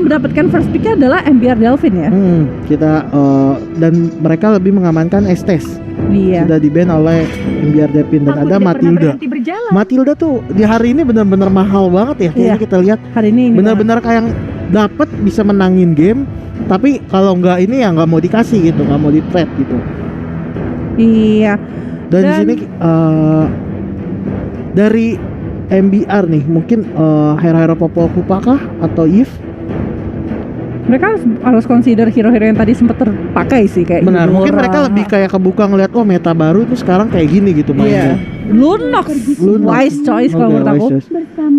mendapatkan first pick adalah MBR Delvin ya. Kita dan mereka lebih mengamankan Estes. Iya. Sudah di-ban oleh MBR Delvin dan ada Matilda. Matilda tuh di hari ini benar-benar mahal banget ya. Kayaknya kita lihat hari ini benar-benar kayak dapat bisa menangin game, tapi kalau nggak ini ya nggak mau dikasih gitu, nggak mau di-trade gitu. Iya. Dan di sini dari MBR nih mungkin hero-hero Popol Kupa kah atau Eve? Mereka harus consider hero-hero yang tadi sempat terpakai sih kayak benar, Yudora. mungkin mereka lebih kayak kebuka ngeliat meta baru itu sekarang kayak gini gitu mainnya. Lunox, wise choice kalau menurut aku.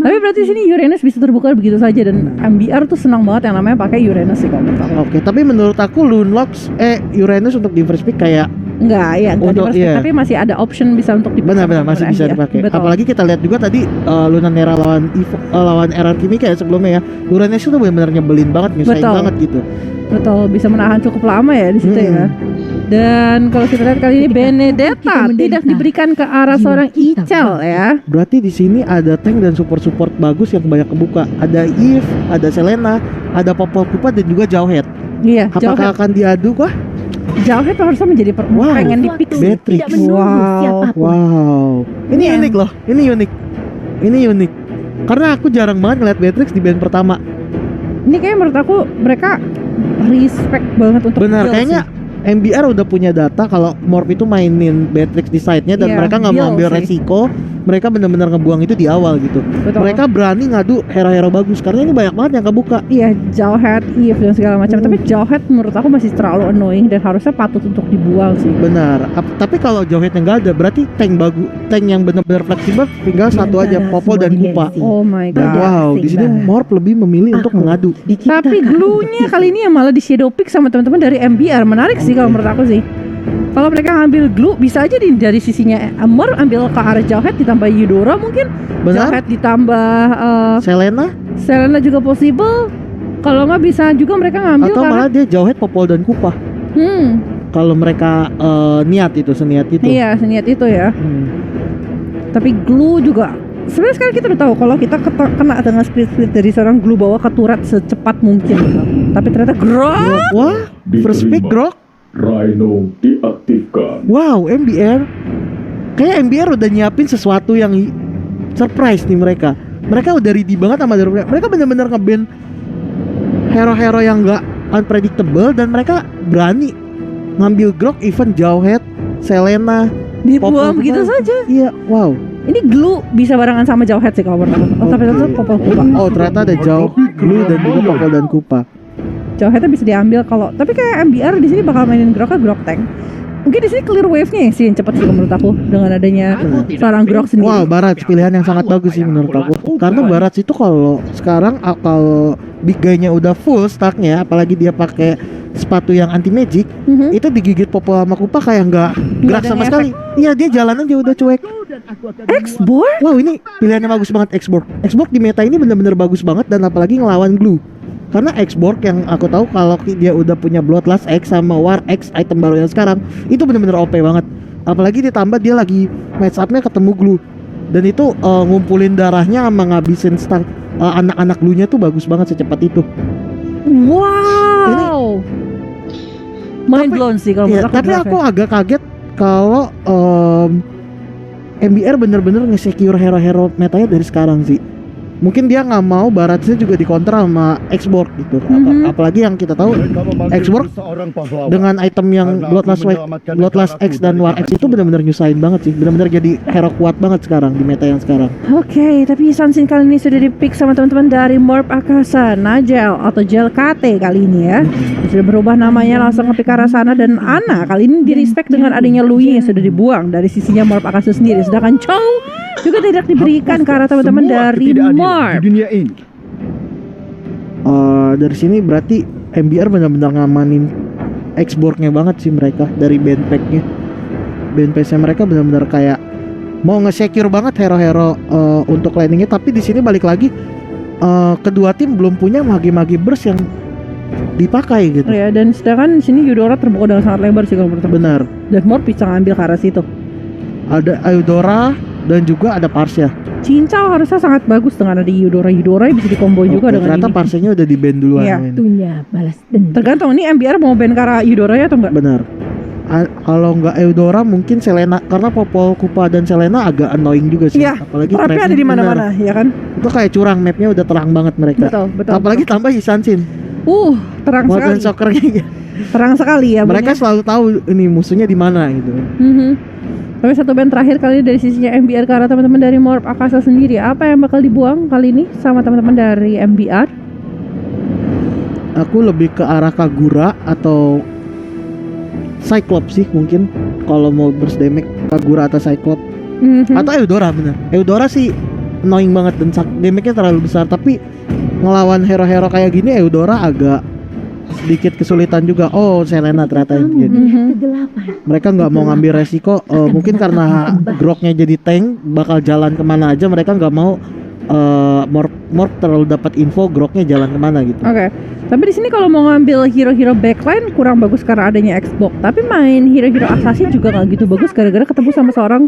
Tapi berarti sini Uranus bisa terbuka begitu saja dan MBR tuh senang banget yang namanya pakai Uranus sih kalau menurut aku. Oke, tapi menurut aku Lunox Uranus untuk di first pick kayak enggak untuk, di tapi masih ada option bisa untuk dipakai. Benar masih bisa dipakai. Betul. Apalagi kita lihat juga tadi Lunanera lawan Eran Kimika ya sebelumnya ya. Uranus itu benar-benar nyebelin banget, nyusahin banget gitu. Betul, bisa menahan cukup lama ya di situ ya. Dan kalau kita lihat kali ini Benedetta tidak diberikan ke arah seorang Ichel ya. Berarti di sini ada tank dan support bagus yang banyak kebuka. Ada Eve, ada Selena, ada Popol Kupa dan juga Jawhead. Iya, apakah akan diadu kah? Jawhead harusnya menjadi pengen di pick Beatrix. Wow. Ini unik loh. Ini unik. Karena aku jarang banget ngeliat Beatrix di band pertama. Ini kayak menurut aku mereka respect banget untuk benar, kayaknya MBR udah punya data kalau Morph itu mainin Beatrix di side-nya dan mereka nggak mau ambil resiko. Mereka benar-benar ngebuang itu di awal gitu. Betul. Mereka berani ngadu hero-hero bagus karena ini banyak banget yang kebuka. Iya, Jawhead, Eve dan segala macam. Tapi Jawhead menurut aku masih terlalu annoying dan harusnya patut untuk dibuang sih. Benar. Tapi kalau Jawhead yang nggak ada, berarti tank yang benar-benar fleksibel tinggal satu aja, Popol dan Kupa. Oh my god. Wow, di sini Morph lebih memilih untuk mengadu. Tapi glue-nya kali ini yang malah di shadow pick sama teman-teman dari MBR. Menarik sih kalau menurut aku sih. Kalau mereka ngambil glue bisa aja dari sisinya Amor ambil ke arah Jawhead ditambah Eudora mungkin. Jawhead ditambah Selena juga possible. Kalau nggak bisa juga mereka ngambil atau malah dia Jawhead, Popol dan Kupa. Kalau mereka seniat itu. Iya, seniat itu ya. Tapi glue juga sebenarnya sekarang kita udah tahu kalau kita kena dengan split dari seorang glue bawa ke turret secepat mungkin gitu. Tapi ternyata Grok. Wah, first pick Grok. Rhino diaktifkan. Wow, MBR. Kayak MBR udah nyiapin sesuatu yang surprise nih mereka. Mereka udah ready banget sama mereka benar-benar nge-ban hero-hero yang enggak unpredictable dan mereka berani ngambil Grok, even Jawhead, Selena, dibuang begitu saja. Iya, wow. Ini glue bisa barengan sama Jawhead sih kalau menurut aku. Tapi itu Popol Kupa. Oh, ternyata ada glue dan juga Popol dan Kupa. Jawheadnya bisa diambil tapi kayak MBR di sini bakal mainin Grok tank. Mungkin di sini clear wave-nya sih yang cepat sih menurut aku dengan adanya seorang Grok sendiri. Wow, Barats pilihan yang sangat bagus sih menurut aku. Karena Barats itu kalau sekarang kalau big guy-nya udah full stack-nya, apalagi dia pakai sepatu yang anti magic, itu digigit Popol sama Kupa kayak nggak gerak sama sekali. Iya, dia jalan aja udah cuek. X-Borg? Wow, ini pilihannya bagus banget X-Borg. X-Borg di meta ini benar-benar bagus banget dan apalagi ngelawan glue. Karena X-Borg yang aku tahu kalau dia udah punya Bloodlust X sama War X item baru yang sekarang itu benar-benar OP banget. Apalagi ditambah dia lagi match up-nya ketemu glue. Dan itu ngumpulin darahnya sama ngabisin anak-anak glue-nya tuh bagus banget secepat itu. Wow. Mind blown sih kalau menurut aku. Tapi aku agak kaget kalau MBR bener-bener nge-secure hero-hero metanya dari sekarang sih. Mungkin dia nggak mau Baratsnya juga dikontra sama X-Borg gitu. Apalagi yang kita tahu X-Borg dengan item yang Bloodlust X dan War X itu benar-benar nyusahin banget sih. Benar-benar jadi hero kuat banget sekarang di meta yang sekarang. Oke, tapi Sansin kali ini sudah di-pick sama teman-teman dari Morph Akasa, Najel atau Jel KT kali ini ya. Sudah berubah namanya langsung ke Arasana dan Ana kali ini di-respect dengan adanya Louis yang sudah dibuang dari sisinya Morph Akasa sendiri. Sedangkan Chow juga tidak diberikan ke arah teman-teman dari Morph. Di dunia ini. Dari sini berarti MBR benar-benar ngamanin X-Borg-nya banget sih mereka dari band pack-nya. Band pack-nya mereka benar-benar kayak mau nge-secure banget hero-hero untuk landingnya. Tapi di sini balik lagi kedua tim belum punya magi-magi burst yang dipakai gitu. Ya, dan sedangkan di sini Eudora terbuka dengan sangat lebar sih kalau menurut aku. Benar. Dan Morph bisa ngambil ke arah situ. Ada Eudora, dan juga ada Parsia. Cincau harusnya sangat bagus dengan ada Eudora bisa dikombo juga dengan Ternyata ini. Parsianya udah di ban duluan. Iya. men. Waktunya balas dendam. Tergantung ini MBR mau ban Kara Eudora atau enggak. Benar. Kalau nggak Eudora mungkin Selena, karena Popol Kupa dan Selena agak annoying juga sih. Iya. Apalagi Tapi trapnya, ada di mana-mana, benar. ya kan? Itu kayak curang, mapnya udah terang banget mereka. Betul. Apalagi tambah Hisansin. Terang Modern sekali. soccernya. Terang sekali ya. Mereka bunyinya. selalu tahu ini musuhnya di mana gitu. Tapi satu band terakhir kali ini dari sisinya MBR Kara teman-teman dari Morp Akasa sendiri. Apa yang bakal dibuang kali ini sama teman-teman dari MBR? Aku lebih ke arah Kagura atau Cyclops sih mungkin. Kalau mau burst damage Kagura atau Cyclops. Atau Eudora, bener. Eudora sih annoying banget dan damage-nya terlalu besar. Tapi ngelawan hero-hero kayak gini Eudora agak sedikit kesulitan juga. Oh, Selena ternyata yang Kamu jadi. melihat kegelapan. Mereka nggak mau ngambil resiko. Mungkin karena groknya jadi tank, bakal jalan kemana aja. Mereka nggak mau Morp terlalu dapat info groknya jalan kemana gitu. Oke. Tapi di sini kalau mau ngambil hero-hero backline kurang bagus karena adanya Xbox. Tapi main hero-hero assassin juga nggak gitu bagus gara-gara ketemu sama seorang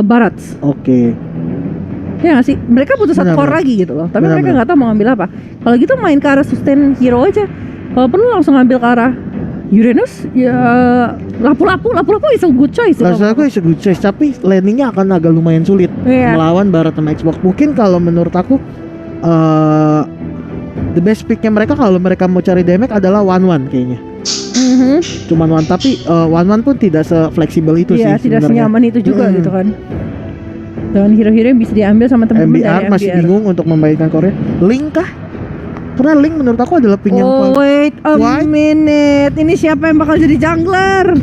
Barats. Oke. Ya nggak sih? Mereka butuh satu Benar, core benar. lagi gitu loh. Tapi Benar, mereka benar. nggak tahu mau ngambil apa. Kalau gitu main ke arah sustain hero aja. Kalau perlu langsung ngambil ke arah Uranus, ya lapu-lapu is a good choice. Rasa aku is a good choice, tapi landingnya akan agak lumayan sulit Iya. melawan Barat sama Xbox. Mungkin kalau menurut aku the best picknya mereka kalau mereka mau cari damage adalah 1-1 kayaknya. Cuman 1, tapi 1-1 pun tidak se-fleksibel itu Iya, sih tidak sebenarnya. senyaman itu juga gitu kan. Dengan hero-hero yang bisa diambil sama teman-teman MBR dari masih MBR. bingung untuk membaikkan core-nya. Link kah? Karena Link menurut aku adalah ping yang Oh wait a Why? minute. Ini siapa yang bakal jadi jungler?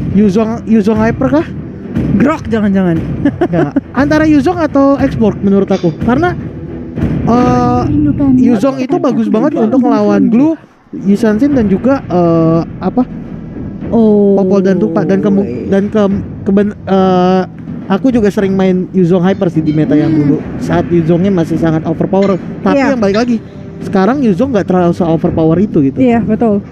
Yuzong Hyper kah? Grok jangan-jangan. Nggak. Antara Yuzong atau Xbox menurut aku. Karena Merindukan Yuzong itu bagus banget untuk melawan Glue, Yisansin dan juga Oh. Popol dan Tupa dan aku juga sering main Yuzong Hyper sih di meta yang dulu saat Yuzongnya masih sangat overpower. Tapi Iya. yang balik lagi sekarang Yuzong nggak terlalu se-overpower itu gitu. Iya betul.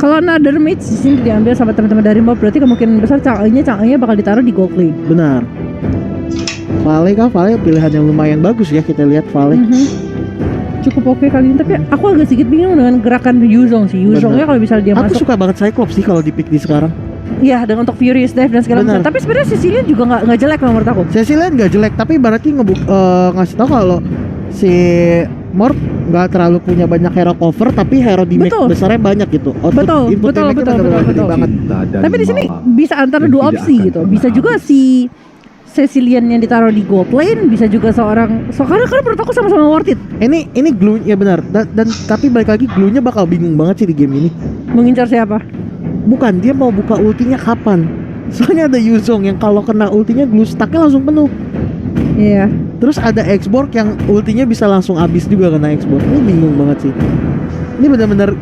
Kalau another mage di sini diambil sama teman-teman dari Mob, berarti kemungkinan besar Chang'e bakal ditaruh di gold lane. Benar. Vale kah? Vale pilihan yang lumayan bagus ya, kita lihat Vale. Cukup oke kali ini, tapi aku agak sedikit bingung dengan gerakan Yuzong sih. Yuzongnya kalau misalnya dia Aku masuk, suka banget Cyclops sih kalau di pick di sekarang. iya dengan untuk Furious Dive dan segala Benar. macam. Tapi sebenarnya Cecilian juga nggak jelek loh menurut aku. Cecilian nggak jelek, tapi berarti ngasih tahu kalau si Morp nggak terlalu punya banyak hero cover, tapi hero di make Betul. besarnya banyak gitu. Betul, Input betul, damage-nya betul, agak betul. gede banget. Tapi di sini bisa antara yang dua tidak opsi akan gitu. pernah Bisa juga habis. si Cecilian yang ditaruh di gold lane, bisa juga seorang karena menurut aku sama-sama worth it. Ini glue ya benar. Dan tapi balik lagi glue-nya bakal bingung banget sih di game ini. Mengincar siapa? Bukan, dia mau buka ultinya kapan? Soalnya ada Yuzong yang kalau kena ultinya glue stack-nya langsung penuh. Iya. Terus ada Xborg yang ultinya bisa langsung habis juga kena Xborg. Ini bingung banget sih. Ini benar-benar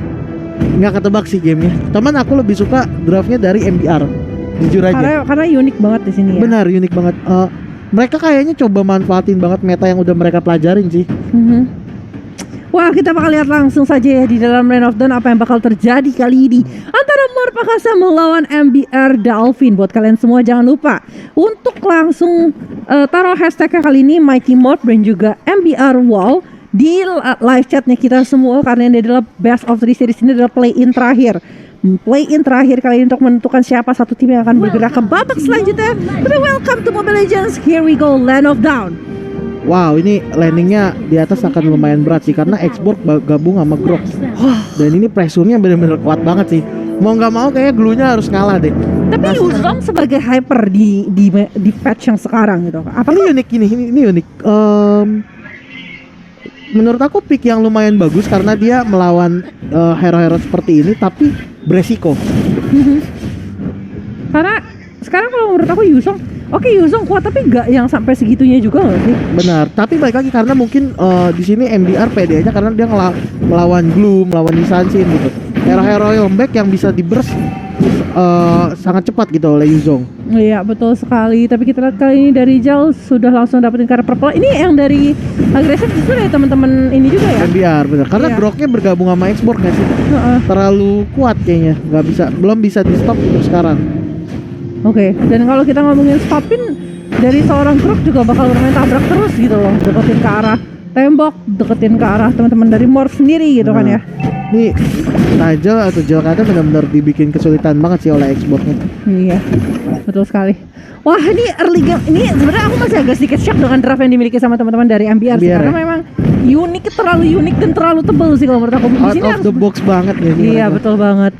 nggak ketebak sih gamenya. Cuman aku lebih suka draftnya dari MBR. Jujur aja. Karena unik banget di sini ya. Benar, unik banget. Mereka kayaknya coba manfaatin banget meta yang udah mereka pelajarin sih. Wah, kita bakal lihat langsung saja ya di dalam Lane of Dawn apa yang bakal terjadi kali ini antara Morp Akasa melawan MBR Dolphin. Buat kalian semua jangan lupa untuk langsung taruh hashtagnya kali ini Mighty Morp dan juga MBR Wow di live chatnya kita semua, karena ini adalah best of 3 series. Ini adalah play-in terakhir. Play-in terakhir kali ini untuk menentukan siapa satu tim yang akan bergerak ke babak selanjutnya. Tapi welcome to Mobile Legends. Here we go, Land of Dawn. Wow, ini landingnya di atas akan lumayan berat sih karena Xborg gabung sama Grok. Dan ini pressure-nya bener-bener kuat banget sih. Mau nggak mau kayaknya glue-nya harus ngalah deh. Tapi Yuzong sebagai hyper di patch yang sekarang gitu. Apa Ini unik ini unik. Menurut aku pick yang lumayan bagus karena dia melawan hero-hero seperti ini tapi beresiko. karena sekarang kalau menurut aku Yuzong, oke Yuzong kuat tapi nggak yang sampai segitunya juga nggak sih? Benar, tapi balik lagi karena mungkin di sini MDR pede aja karena dia melawan Glue, melawan Yisansin gitu. Hero-hero lembek yang bisa di-burst sangat cepat gitu oleh Yuzong. Iya betul sekali. Tapi kita lihat kali ini dari Jal sudah langsung dapetin karakter purple. Ini yang dari agresif justru dari teman-teman ini juga ya. MDR benar, karena Iya. Groknya bergabung sama Xborg nggak sih? Heeh. Terlalu kuat kayaknya, belum bisa di stop untuk sekarang. Oke. Dan kalau kita ngomongin stopin, dari seorang Crook juga bakal bermain tabrak terus gitu loh, deketin ke arah tembok, deketin ke arah teman-teman dari Morph sendiri gitu kan ya. Ini Nigel atau Jelkata benar-benar dibikin kesulitan banget sih oleh Xbox-nya. Iya, betul sekali. Wah, ini early game ini sebenarnya aku masih agak sedikit shock dengan draft yang dimiliki sama teman-teman dari MBR sih, karena memang terlalu unik dan terlalu tebel sih kalau menurut aku. Di Out sini of the box banget ya. Iya, betul banget.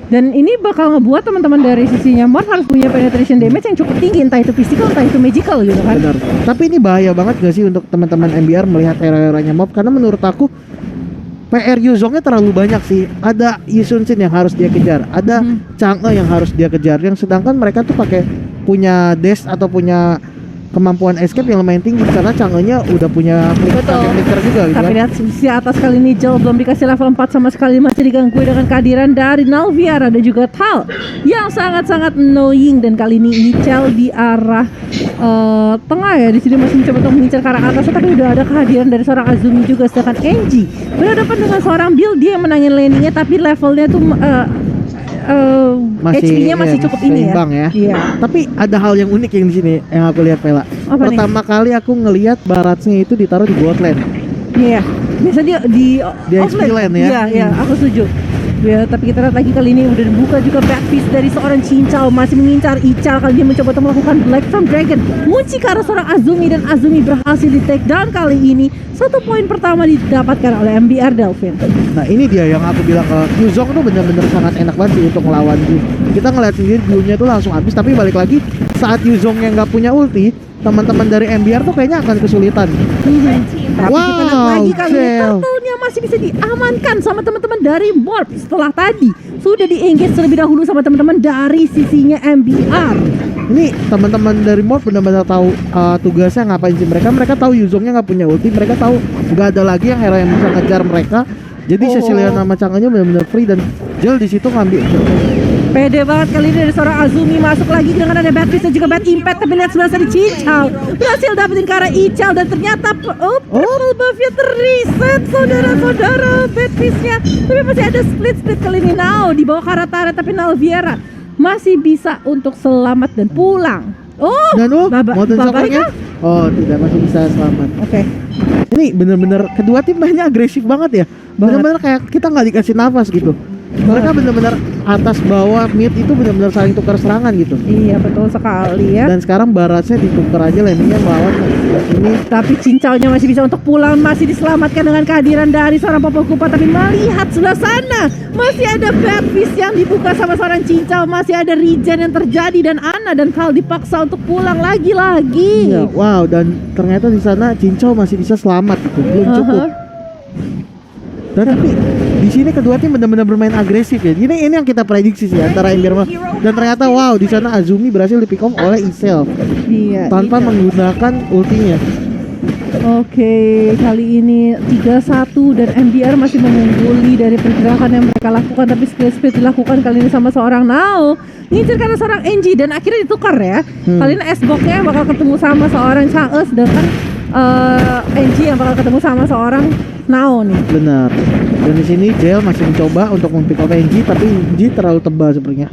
Dan ini bakal ngebuat teman-teman dari sisinya Morph harus punya penetration damage yang cukup tinggi, entah itu physical entah itu magical gitu kan. Benar. Tapi ini bahaya banget gak sih untuk teman-teman MBR melihat era-eranya Morph, karena menurut aku PR Yuzongnya terlalu banyak sih. Ada Yisun Shin yang harus dia kejar, ada Chang'e yang harus dia kejar, yang sedangkan mereka tuh pakai punya dash atau punya kemampuan escape yang lumayan tinggi karena Chang'e-nya udah punya flicker juga gitu. Tapi lihat sisi atas kali ini Jel belum dikasih level 4 sama sekali, masih diganggu dengan kehadiran dari Nalviara dan juga Tal yang sangat-sangat annoying. Dan kali ini Ichel di arah tengah ya, di sini masih mencoba untuk mengincar ke arah atas, tapi udah ada kehadiran dari seorang Azumi juga, sedangkan Enji berhadapan dengan seorang Bill, dia menangin laningnya tapi levelnya tuh HP-nya masih cukup ini ya. Iya. Tapi ada hal yang unik yang di sini yang aku lihat, Pela. Pertama kali aku ngelihat Baratsnya itu ditaruh di bot lane. Iya. Biasa dia di XP lane ya. Iya, aku setuju. Ya, tapi kita lihat lagi kali ini udah dibuka juga backpiece dari seorang Cincau, masih mengincar Ichal. Kali dia mencoba untuk melakukan Black Storm Dragon munci ke arah seorang Azumi, dan Azumi berhasil di take down kali ini. 1 poin pertama didapatkan oleh MBR Delvin. Nah ini dia yang aku bilang, kalau Yuzong tuh bener-bener sangat enak banget sih untuk melawan Gu. Kita ngeliat sendiri Gu-nya tuh langsung habis, tapi balik lagi saat Yuzongnya nggak punya ulti, teman-teman dari MBR tuh kayaknya akan kesulitan. Tapi kita lihat lagi kali ini turtle-nya masih bisa diamankan sama teman-teman dari Morph setelah tadi sudah di-engage terlebih dahulu sama teman-teman dari sisinya MBR. Ini teman-teman dari Morph benar-benar tahu tugasnya ngapain sih mereka. Mereka tahu Yuzongnya nggak punya ulti, mereka tahu nggak ada lagi yang hero yang bisa ngejar mereka. Jadi Cecilion sama Chang'e-nya benar-benar free, dan Jel di situ ngambil. Pede banget kali ini dari seorang Azumi, masuk lagi dengan ada bad fist dan juga bad impact. Tapi lihat sebelah sana Cincau berhasil dapetin ke arah Ichal, dan ternyata triple buff-nya terreset saudara-saudara, bad fist-nya. Tapi masih ada split kali ini. Now di bawah Karatara, tapi Nalviera masih bisa untuk selamat dan pulang. Dan Modern Soccer-nya tidak, masih bisa selamat. Oke. Ini bener-bener kedua tim mainnya agresif banget ya. Bener-bener kayak kita nggak dikasih nafas gitu. Mereka benar-benar atas bawah mid itu benar-benar saling tukar serangan gitu. Iya, betul sekali ya. Dan sekarang Baratsnya ditukar aja landingnya melawan ini. Tapi Cincaunya masih bisa untuk pulang, masih diselamatkan dengan kehadiran dari seorang Popol Kupa. Tapi melihat sebelah sana masih ada bad fist yang dibuka sama seorang Cincau, masih ada regen yang terjadi, dan Ana dan Kal dipaksa untuk pulang lagi-lagi. Iya, wow, dan ternyata di sana Cincau masih bisa selamat gitu. Belum cukup. Dan tapi di sini kedua tim benar-benar bermain agresif ya. Ini yang kita prediksi sih antara MBR, dan ternyata wow, di sana Azumi berhasil di pick off oleh Isel. Iya, tanpa menggunakan ultinya. Oke, kali ini 3-1 dan MBR masih mengungguli dari pergerakan yang mereka lakukan, tapi skill speed dilakukan kali ini sama seorang Nao. Ngincer karena seorang NG dan akhirnya ditukar ya. Kali ini S-Box-nya bakal ketemu sama seorang Chang'e, sedangkan NG yang bakal ketemu sama seorang Nao nih. Benar. Dan di sini Jel masih mencoba untuk mempick off NG, tapi NG terlalu tebal sepertinya.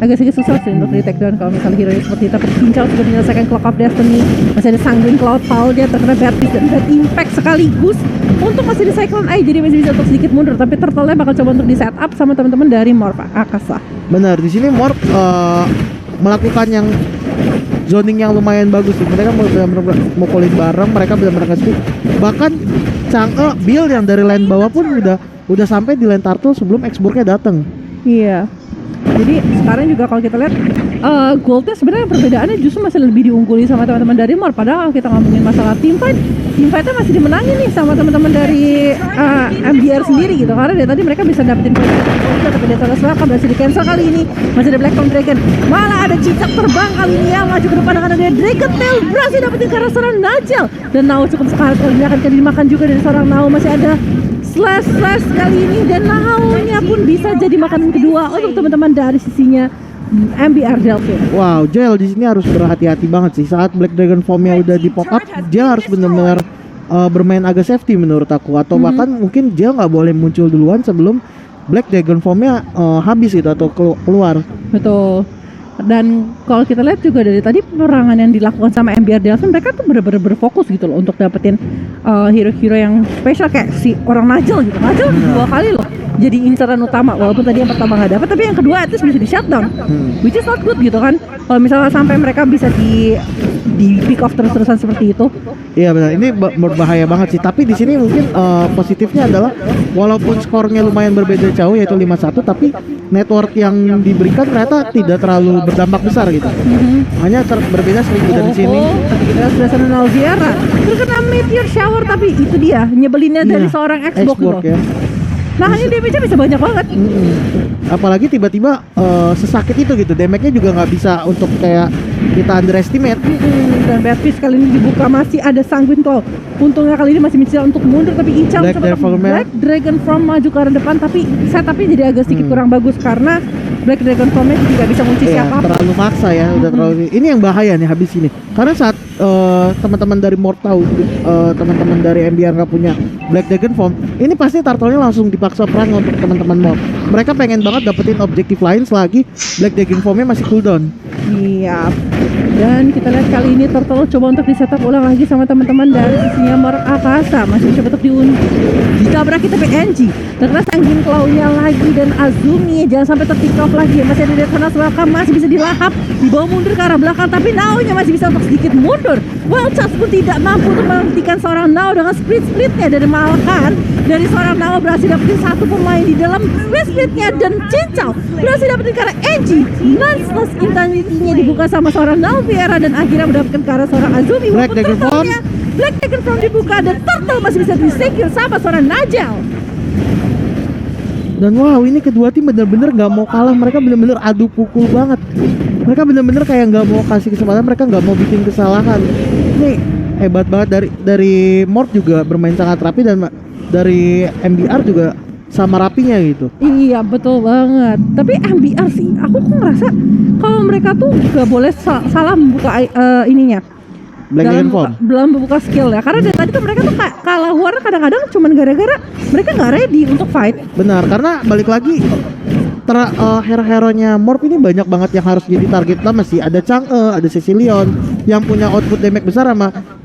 Agak sedikit susah sih untuk di take down kalau misalnya hero seperti itu. Tapi Cincau sudah menyelesaikan Clock of Destiny, masih ada Sanguine Cloud Fall, dia terkena bad fist dan bad impact sekaligus. Untuk masih di Cyclone Eye, jadi masih bisa untuk sedikit mundur, tapi Turtle-nya bakal coba untuk di setup sama teman-teman dari Morph Akasa. Benar, di sini Morph melakukan yang zoning yang lumayan bagus sih. Mereka benar-benar mukulin bareng, mereka benar-benar nge-speed. Bahkan Chang'e build yang dari lane bawah pun udah sampai di lane Turtle sebelum X-Burg-nya datang. Iya. Jadi sekarang juga kalau kita lihat goldnya sebenarnya perbedaannya justru masih lebih diungguli sama teman-teman dari Morph. Padahal kita ngomongin masalah teamfightnya masih dimenangin nih sama teman-teman dari MBR sendiri gitu, karena dari tadi mereka bisa dapetin poin, tapi dia salah selaka berhasil di cancel kali ini. Masih ada Black Storm Dragon, malah ada cicak terbang kali ini yang maju ke depan dengan ada Dragon Tail, berhasil dapetin karena seorang Najel, dan Nao cukup sekarat kali ini akan dimakan juga dari seorang Nao. Masih ada slash kali ini, dan Nao-nya pun bisa jadi makanan kedua untuk teman-teman dari sisinya MBR Delvin. Wow, Jel di sini harus berhati-hati banget sih. Saat Black Dragon Form-nya udah di pop up, Jel harus benar-benar bermain agak safety menurut aku. Atau bahkan mungkin Jel nggak boleh muncul duluan sebelum Black Dragon Form-nya habis gitu atau keluar. Betul. Dan kalau kita lihat juga dari tadi perangan yang dilakukan sama MBR Delson, mereka tuh bener-bener berfokus gitu loh untuk dapetin hero-hero yang spesial kayak si orang Najel gitu. Najel 2 kali loh jadi inceran utama, walaupun tadi yang pertama nggak dapet, tapi yang kedua itu bisa di shutdown, which is not good gitu kan. Kalau misalnya sampai mereka bisa di pick off terus-terusan seperti itu. Iya benar, ini berbahaya banget sih. Tapi di sini mungkin positifnya adalah walaupun skornya lumayan berbeda jauh yaitu 5-1, tapi network yang diberikan ternyata tidak terlalu berdampak besar gitu. Hanya berbeda 1000 dari sini. Tapi kita sudah sana Nalviera terkena meteor shower, tapi itu dia nyebelinnya dari seorang Xbox loh. Ya. Nah ini damage-nya bisa banyak banget. Apalagi tiba-tiba sesakit itu gitu. Damage-nya juga nggak bisa untuk kayak kita underestimate. Dan Bad Fish kali ini dibuka masih ada Sanguine Claw. Untungnya kali ini masih mencoba untuk mundur, tapi Ichao Black Dragon Form maju ke arah depan, tapi setupnya jadi agak sedikit kurang bagus karena Black Dragon Formnya tidak bisa kunci siapa. Terlalu maksa ya, udah terlalu. Ini yang bahaya nih habis ini. Karena saat teman-teman dari Mort tahu teman-teman dari MBR nggak punya Black Dragon Form, ini pasti turtle-nya langsung dipaksa perang untuk teman-teman Mort. Mereka pengen banget dapetin objektif lain selagi Black Dragon Formnya masih cooldown. Iya. Dan kita lihat kali ini Turtle coba untuk di-setup ulang lagi sama teman-teman dari sisinya Mort Akasa, masih coba untuk ditabrak kita PNG. Terkena Sanguine Claw-nya lagi dan Azumi jangan sampai ter-pick off lagi. Masih ada Deathfulness Welcome, masih bisa dilahap, dibawa mundur ke arah belakang, tapi Nao-nya masih bisa untuk sedikit mundur. Wild Charge pun tidak mampu untuk menghentikan seorang Nao dengan split-splitnya, dan malahan dari seorang Nao berhasil dapetin satu pemain di dalam split-splitnya, dan Cincau berhasil dapetin ke arah Enji. Lanceless Intensity-nya dibuka sama seorang Nao Viera dan akhirnya mendapatkan ke arah seorang Azumi. Black Dragon Form Black Dragon Form dibuka dan Turtle masih bisa di-secure sama seorang Najel. Dan wow, ini kedua tim bener-bener nggak mau kalah. Mereka bener-bener adu pukul banget. Mereka bener-bener kayak nggak mau kasih kesempatan, mereka nggak mau bikin kesalahan. Ini hebat banget dari Mort juga bermain sangat rapi, dan dari MBR juga sama rapinya gitu. Iya betul banget. Tapi MBR sih, aku kok ngerasa kalau mereka tuh gak boleh salah membuka ininya. Black Dragon Form belum membuka skill ya, karena dari tadi tuh mereka tuh kalah war kadang-kadang cuman gara-gara mereka nggak ready untuk fight. Benar, karena balik lagi hero-heronya Morph ini banyak banget yang harus jadi target utama sih. Ada Chang'e, ada Cecilion yang punya output damage besar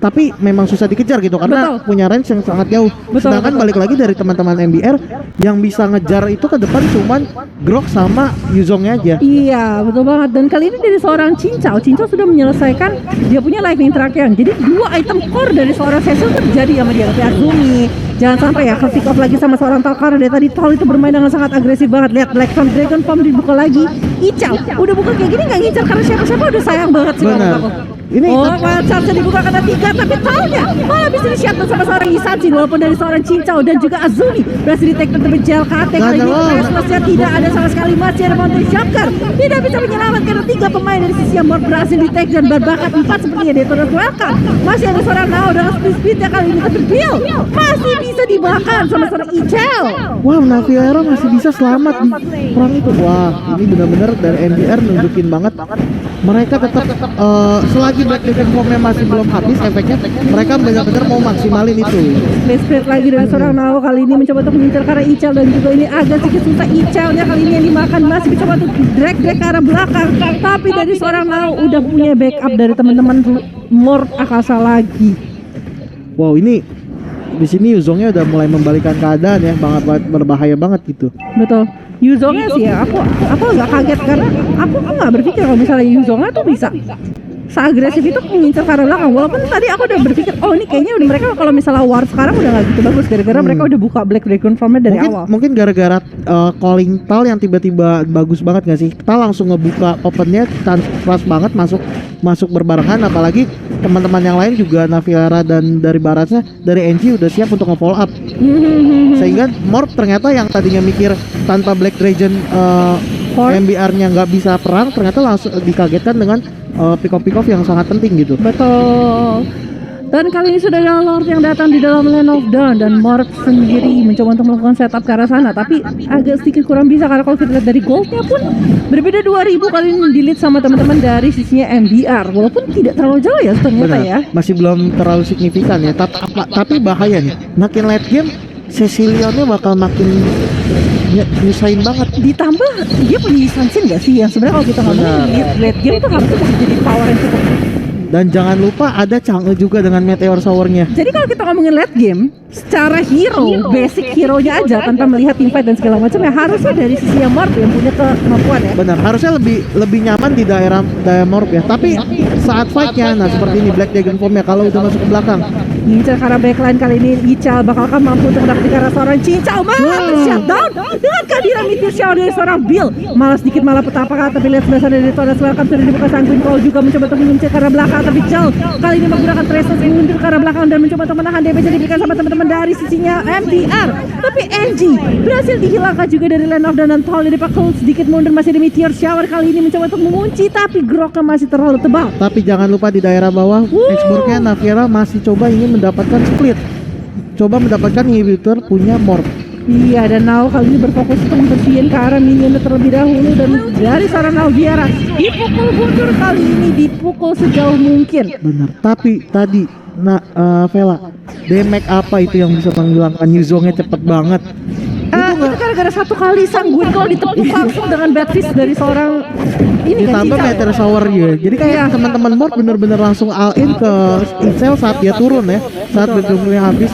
tapi memang susah dikejar gitu karena punya range yang sangat jauh. Sedangkan balik lagi dari teman-teman MBR yang bisa ngejar itu ke depan cuman Grok sama Yuzongnya aja. Iya betul banget. Dan kali ini dari seorang Cincau sudah menyelesaikan dia punya lightning track yang jadi 2 item core dari seorang Cecil terjadi sama dia. Tapi Azumi jangan sampai ya ke-pick off lagi sama seorang Tal, karena dari tadi Tal itu bermain dengan sangat agresif banget. Lihat Black Dragon Form dibuka lagi. Ichao udah buka kayak gini nggak ngincar karena siapa-siapa udah sayang banget sih. Benar. Ini Wild Charge dibuka karena 3, tapi Talnya malah bisa di-shutdown sama seorang Isanchin, walaupun dari seorang Cincau dan juga Azumi berhasil di-take tapi JLKT kali ini restlessnya tidak ada sama sekali. Masih ada Mountain Shocker tidak bisa menyelamatkan karena 3 pemain dari sisi yang berhasil di-take dan berbakat 4 sepertinya Detonator Welcome. Masih ada seorang Nao dengan speed-speednya kali ini, tapi Bill masih bisa dibakar sama seorang Ichao. Wah, Naviera masih bisa selamat di perang itu. Wah, ini benar-benar dari MBR nunjukin banget mereka tetap selagi Black Dragon Formnya masih belum habis efeknya, mereka benar-benar mau maksimalin itu. Split lagi dari seorang Nao kali ini mencoba untuk mengincar karena Ichao, dan juga ini agak sedikit susah. Ichao-nya kali ini yang dimakan, masih mencoba untuk drag ke arah belakang, tapi dari seorang Nao udah punya backup dari teman-teman Mort Akasa lagi. Wow, ini di sini Yuzongnya udah mulai membalikan keadaan ya, banget berbahaya banget gitu. Betul. Yuzongnya sih ya, aku agak kaget karena aku nggak berpikir kalau misalnya Yuzongnya tuh bisa seagresif itu mengincar ke arah belakang. Walaupun tadi aku udah berpikir, oh ini kayaknya udah mereka kalau misalnya war sekarang udah nggak gitu bagus gara-gara mereka udah buka Black Dragon Formnya dari awal. Mungkin gara-gara calling Tal yang tiba-tiba bagus banget nggak sih? Tal langsung ngebuka opennya keras banget, masuk berbarengan, apalagi teman-teman yang lain juga Naviera dan dari baratnya dari NG udah siap untuk nge-follow up. Sehingga Morph ternyata yang tadinya mikir tanpa Black Dragon MBR-nya nggak bisa perang, ternyata langsung dikagetkan dengan pick off yang sangat penting gitu. Betul. Dan kali ini sudah ada Lord yang datang di dalam Land of Dawn, dan Morph sendiri mencoba untuk melakukan setup ke arah sana, tapi agak sedikit kurang bisa karena kalau kita lihat dari goldnya pun berbeda 2000 kali ini di-lead sama teman-teman dari sisinya MBR, walaupun tidak terlalu jauh ya ternyata. Benar, ya masih belum terlalu signifikan ya, tapi bahaya nih makin late game Cecilionnya bakal makin nyusahin banget. Ditambah dia punya Sansin gak sih yang sebenarnya kalau kita ngomongin di late game tuh harusnya bisa jadi power yang cukup. Dan jangan lupa ada Chang'e juga dengan Meteor Shower-nya. Jadi kalau kita ngomongin late game, secara hero, basic hero-nya aja tanpa melihat teamfight dan segala macam ya harusnya dari sisi yang Morph yang punya kemampuan ya. Benar, harusnya lebih nyaman di daerah Morph ya. Tapi saat fight-nya, nah seperti ini Black Dragon Form-nya kalau udah masuk ke belakang. Ical karena backline kali ini Ical bakalkan mampu untuk mendapatkan seorang Cincau malah shutdown dengan kehadiran Meteor Shower dari seorang Bill. Malah sedikit malah petapakah tapi lihat sebelah sana dari Todas Welcome sudah dibuka Sanguin Call juga mencoba untuk mengunci ke arah belakang tapi Jal kali ini menggunakan Tracer mundur ke arah belakang dan mencoba untuk menahan damage yang diberikan sama teman-teman dari sisinya MDR. Tapi NG berhasil dihilangkan juga dari Land of Dawn dan Tol dari Pakul sedikit mundur masih di Meteor Shower kali ini mencoba untuk mengunci tapi Groknya masih terlalu tebal. Tapi jangan lupa di daerah bawah X-Borg-nya Naviera masih coba ingin mendapatkan split. Coba mendapatkan inhibitor punya Morph. Iya, dan Nao kali ini berfokus untuk membersihin ke arah minion terlebih dahulu dan dari seorang Naviera dipukul mundur kali ini dipukul sejauh mungkin. Benar. Tapi tadi Vela, damage apa itu yang bisa menghilangkan Yuzongnya cepet banget? Itu gara-gara satu kali Sanguin kalau ditepuk langsung dengan Batfish dari seorang ini kan Ditambah Cincau. Meteor Shower ya. Jadi kayak Iya. teman-teman Morph bener-bener langsung all in ke Incel saat dia turun ya. Saat betul-betul habis.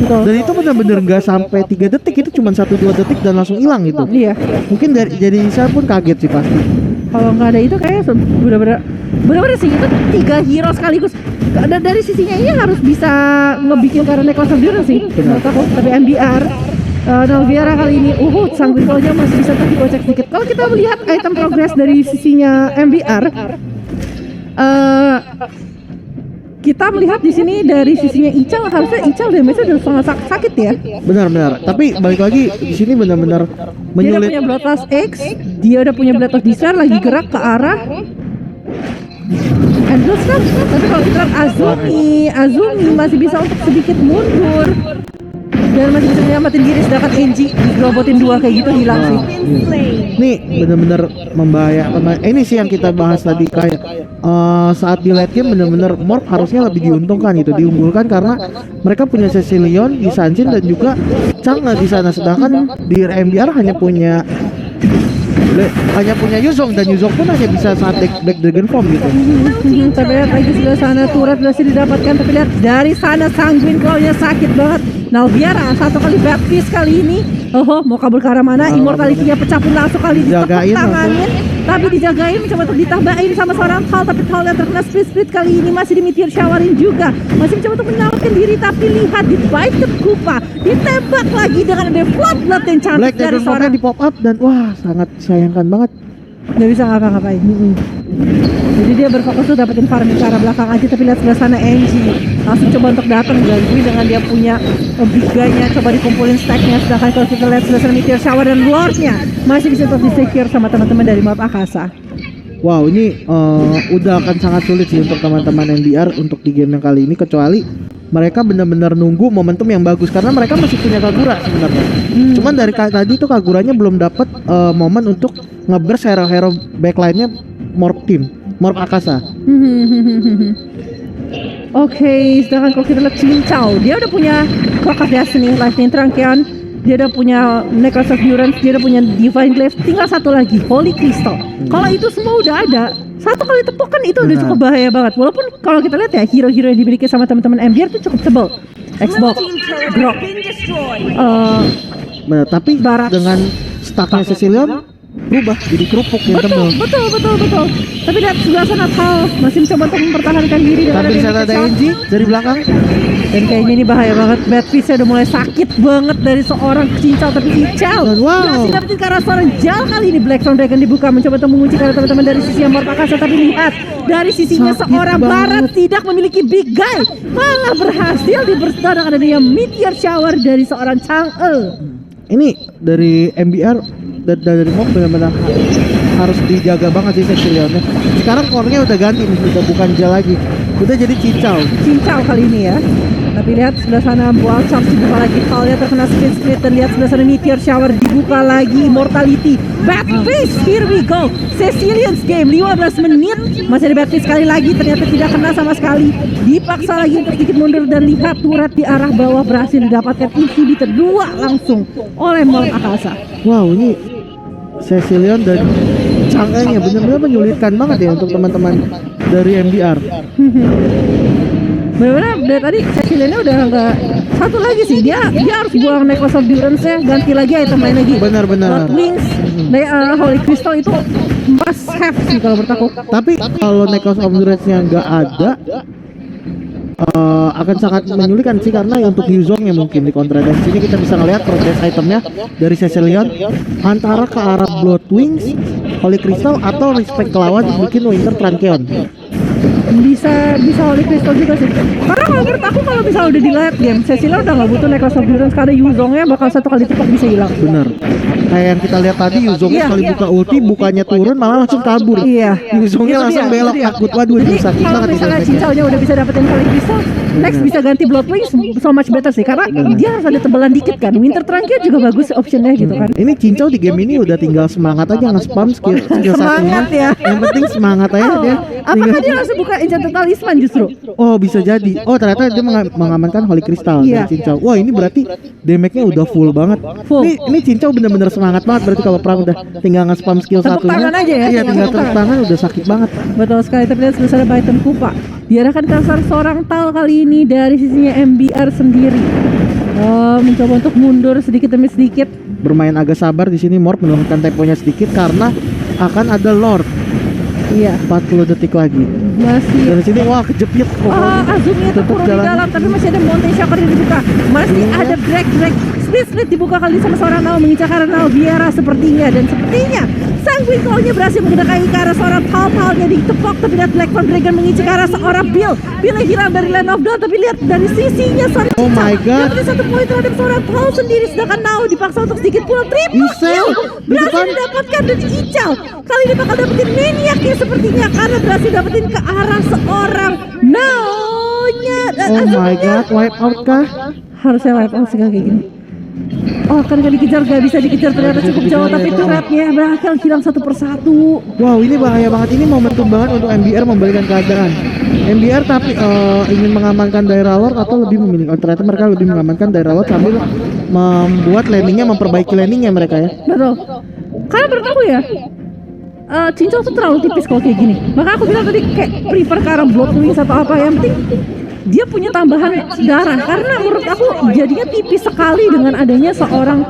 Dan itu benar-benar nggak sampai 3 detik, itu cuma 1-2 detik dan langsung hilang gitu. Iya. Mungkin jadi Incel pun kaget sih pasti. Kalau nggak ada itu kayak bener-bener sih itu 3 hero sekaligus. Dari sisinya ini harus bisa ngebikin karena Necklace of Durance sih. Menurut aku. Tapi MBR Naviera kali ini Sanguin Call-nya masih bisa tergocek sedikit. Kalau kita melihat item progress dari sisinya MBR kita melihat di sini dari sisinya Ical harusnya Ical damage-nya udah sangat sakit ya. Benar-benar. Tapi balik lagi di sini benar-benar Dia udah menyulit. punya Bloodlust X, dia udah punya Blade of Desire lagi gerak ke arah Endless Snap. Tapi kalau kita lihat Azumi masih bisa untuk sedikit mundur dan masih bisa menyelamatin diri sedangkan Enji digerobotin 2 kayak gitu hilang sih. Nih benar-benar membahayakan. Ini sih yang kita bahas tadi kayak saat di late game benar-benar Morph harusnya lebih diuntungkan gitu, diunggulkan karena mereka punya Cecilion, Sanjin dan juga Chang'e di sana, sedangkan di MBR hanya punya Yuzong dan Yuzong pun hanya bisa saat Black Dragon Form gitu. Tapi lihat lagi sebelah sana turret berhasil didapatkan tapi lihat dari sana Sanguin Claw-nya sakit banget. Naviera satu kali Batfish kali ini. Mau kabur ke arah mana? Immortality-nya pecah pun langsung kali ditepuk tanganin. Tapi dijagain mencoba untuk ditambahin sama seorang Tal tapi Tal yang terkena split kali ini masih di Meteor Showerin juga. Masih mencoba untuk menyelamatkan diri tapi lihat di bite ke Kupa. Ditembak lagi dengan ada Floodblood yang cantik Black dari Dragon seorang. Form di pop up dan wah sangat sayangkan banget. Nggak bisa ngapa-ngapain. Jadi dia berfokus tuh dapetin farming ke arah belakang aja tapi lihat sebelah sana Enji langsung coba untuk datang gangguin dengan dia punya biganya coba dikumpulin stacknya sedangkan kalau kita lihat sebelah sana Meteor Shower dan Lordnya masih bisa untuk di-secure sama teman-teman dari Morph Akasa. Wow, ini udah akan sangat sulit sih untuk teman-teman NBR untuk di game yang kali ini, kecuali mereka benar-benar nunggu momentum yang bagus karena mereka masih punya Kagura sebenarnya. Cuman dari tadi tuh Kaguranya belum dapat momen untuk nge-burst hero-hero backline-nya Morph Team, Morph Akasa. Oke, sedangkan kalau kita lihat Cincau, dia udah punya Clock of Destiny, Lightning Trankion, dia udah punya Necklace of Durance, dia udah punya Divine Glaive, tinggal satu lagi, Holy Crystal. Kalau itu semua udah ada, satu kali tepuk kan itu udah cukup bahaya banget. Walaupun kalau kita lihat ya, hero-hero yang dimiliki sama teman-teman MBR itu cukup tebal. Xbox, Grok, Benar, tapi Barat. dengan stacknya Cecilion berubah jadi kerupuk yang tebal. betul. Tapi lihat sebelah sana Tal masih mencoba untuk mempertahankan diri dengan Tapi di sana ada Enji dari belakang. dan kayaknya ini bahaya banget. Batfish-nya udah mulai sakit banget dari seorang Cincau tapi Ical Dan wow. berhasil dapetin ke arah seorang Jal kali ini. Blackstone Dragon dibuka mencoba untuk mengunci karena teman-teman dari sisi Morph Akasa tapi lihat dari sisinya Sakit seorang banget. Barat tidak memiliki big guy malah berhasil diberstad dengan adanya Meteor Shower dari seorang Chang'e. Ini dari MBR dan dari Morph benar-benar harus dijaga banget sih Cecilionnya. Sekarang core-nya udah ganti nih, udah bukan gel lagi, udah jadi cincau. Cincau kali ini ya. Tapi lihat sebelah sana Boal Charge dibuka lagi, Talia terkena split dan lihat sebelah sana Meteor Shower dibuka lagi, Immortality, Bad Fist, here we go, Cecilian's game 15 menit, masih ada Bad Fist sekali lagi, ternyata tidak kena sama sekali, dipaksa lagi untuk sedikit mundur dan lihat turret di arah bawah berhasil didapatkan inhibitor 2 langsung oleh Morph Akasa. Wow, ini Cecilion dan Chang'e-nya benar-benar menyulitkan banget ya untuk teman-teman dari MBR. Benar-benar dari tadi Ceciliannya udah nggak satu lagi sih, dia harus buang Necklace of Durance-nya, ganti lagi item lain lagi. Benar-benar. Blood Wings, Holy Crystal itu must have sih kalau menurut aku. Tapi kalau Necklace of Endurance-nya nggak ada, akan sangat menyulitkan sih, karena ya untuk Yuzongnya mungkin di kontra. Dan sini kita bisa ngelihat progress itemnya dari Cecilion antara ke arah Blood Wings, Holy Crystal atau respect ke lawan bikin Winter Trankeon. Bisa Holy Crystal juga sih. Karena kalau menurut aku kalau misalnya udah di late game, Cecilia udah nggak butuh Necklace of Durance karena Yuzongnya bakal satu kali cepat bisa hilang. Bener. Kayak yang kita lihat tadi, Yuzongnya Iya. sekali buka ulti, bukannya turun malah langsung kabur. Iya. Yuzongnya Itu langsung dia, belok itu dia. takut. Waduh, Jadi itu sakit kalau banget itu misalnya efeknya. Cincaunya udah bisa dapetin Holy Crystal, next bisa ganti Blood Wings, so much better sih. Karena dia harus ada tebalan dikit kan. Winter Tranquil juga bagus optionnya gitu kan. Ini Cincau di game ini udah tinggal semangat aja nge-spam skill Semangat satunya. ya. Yang penting semangat aja dia. Apakah dia langsung buka Enchanted Talisman justru? Oh, bisa jadi. Oh, ternyata dia mengamankan Holy Crystal Iya. dari Cincau. Wah, ini berarti damage-nya udah full banget. Full. Ini Cincau bener-bener semangat banget berarti kalau perang udah tinggal nge-spam skill Tepuk satunya. tangan aja ya, Iya, tinggal tinggal tepuk tepuk tangan udah sakit banget. Betul sekali, tapi lihat sebelah Baiton Kupa diarahkan ke seorang Tal kali ini dari sisinya MBR sendiri. Mencoba untuk mundur sedikit demi sedikit. Bermain agak sabar di sini, Morph menurunkan temponya sedikit karena akan ada Lord. Iya, 40 detik lagi. masih Dari sini wah kejepit pokoknya. Azumnya Tetap terkurung di jalan. dalam, tapi masih ada Monte Shocker yang dibuka. Masih Iya. ada Drake split dibuka kali sama seorang Nao, mengincar ke arah Nao Biara sepertinya, dan sepertinya Sanguine Claw-nya berhasil menggunakan ke arah seorang Tal-Talnya ditepok, tapi lihat Black Phone Dragon mengincar ke arah seorang Bill hilang dari Land of Dawn, tapi lihat dari sisinya seorang Oh my God. dapat satu poin terhadap seorang Tal sendiri, sedangkan Nao dipaksa untuk sedikit pulang. Triple Isel kill di berhasil depan. didapatkan dari Ical. Kali ini bakal dapetin Maniac-nya sepertinya, karena berhasil dapetin ke arah seorang Nao-nya. Oh my god, wipe out kah? Harusnya wipe out sih kayak gini. Oh, kan dikejar, gak bisa dikejar, ternyata cukup jauh, tapi turretnya bakal hilang satu persatu. Wow, ini bahaya banget. Ini momentum banget untuk MBR membalikan keadaan. MBR tapi ingin mengamankan daerah Lord atau lebih memilih. Oh, ternyata mereka lebih mengamankan daerah Lord sambil membuat landingnya, memperbaiki landingnya mereka ya. Betul. Karena menurut aku ya, Cincau tuh terlalu tipis kalau kayak gini. Maka aku bilang tadi kayak prefer ke arah Blood Wings atau apa, yang penting dia punya tambahan darah. Karena menurut aku jadinya tipis sekali dengan adanya seorang